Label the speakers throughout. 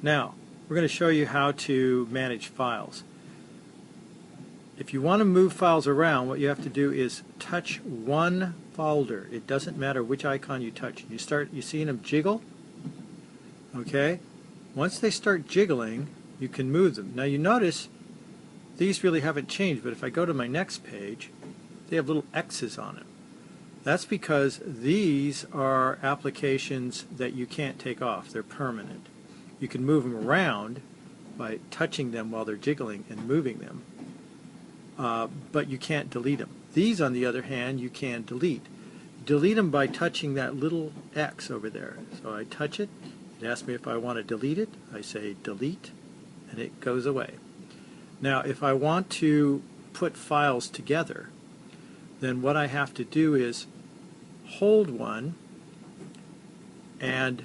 Speaker 1: Now, we're going to show you how to manage files. If you want to move files around, what you have to do is touch one folder. It doesn't matter which icon you touch. You see them jiggle? Okay? Once they start jiggling, you can move them. Now you notice these really haven't changed, but if I go to my next page, they have little X's on them. That's because these are applications that you can't take off. They're permanent. You can move them around by touching them while they're jiggling and moving them, but you can't delete them. These, on the other hand, you can delete. Delete them by touching that little X over there. So I touch it. It asks me if I want to delete it. I say delete, and it goes away. Now, if I want to put files together, then what I have to do is hold one and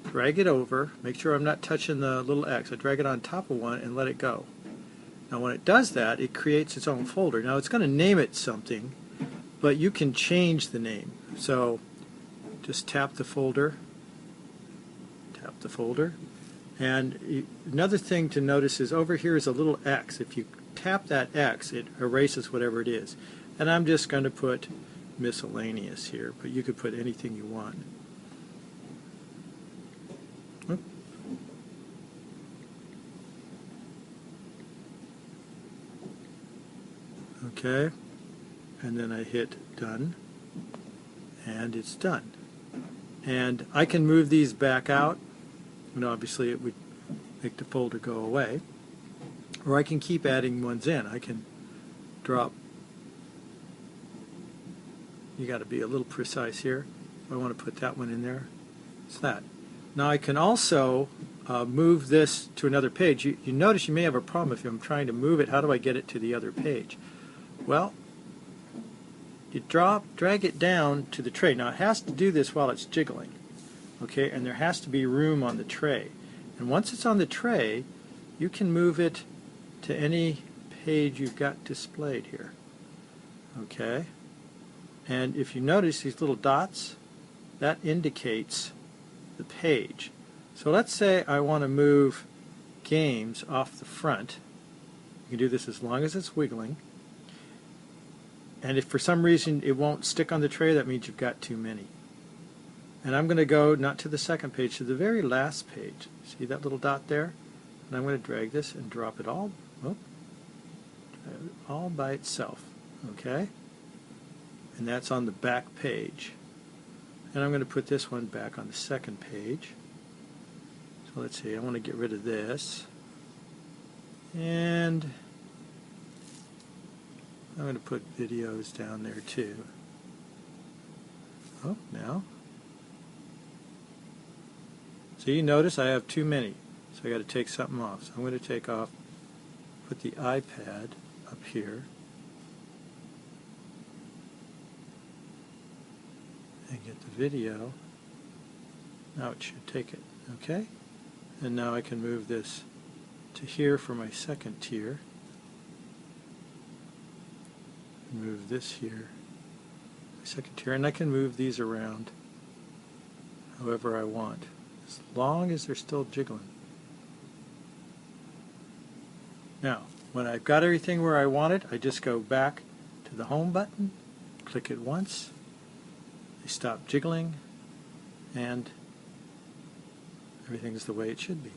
Speaker 1: drag it over. Make sure I'm not touching the little X. I drag it on top of one and let it go. Now when it does that, it creates its own folder. Now it's going to name it something, but you can change the name. So just tap the folder, and another thing to notice is over here is a little X. If you tap that X, it erases whatever it is. And I'm just going to put miscellaneous here, but you could put anything you want. Okay, and then I hit done, and it's done. And I can move these back out, and obviously it would make the folder go away, or I can keep adding ones in. I can drop. You got to be a little precise here. I want to put that one in there. It's that. Now I can also move this to another page. You notice you may have a problem if I'm trying to move it. How do I get it to the other page? Well, you drag it down to the tray. Now it has to do this while it's jiggling, okay? And there has to be room on the tray. And once it's on the tray, you can move it to any page you've got displayed here, okay? And if you notice these little dots, that indicates the page. So let's say I want to move games off the front. You can do this as long as it's wiggling. And if for some reason it won't stick on the tray, that means you've got too many. And I'm going to go not to the second page, to the very last page. See that little dot there? And I'm going to drag this and drop it all by itself. Okay? And that's on the back page. And I'm going to put this one back on the second page. So let's see, I want to get rid of this. And I'm going to put videos down there too. Oh, now. So you notice I have too many. So I got to take something off. So I'm going to take off, put the iPad up here. And get the video. Now it should take it. Okay? And now I can move this to here for my second tier. Move this here, my second tier, and I can move these around however I want, as long as they're still jiggling. Now, when I've got everything where I want it, I just go back to the home button, click it once, they stop jiggling, and everything's the way it should be.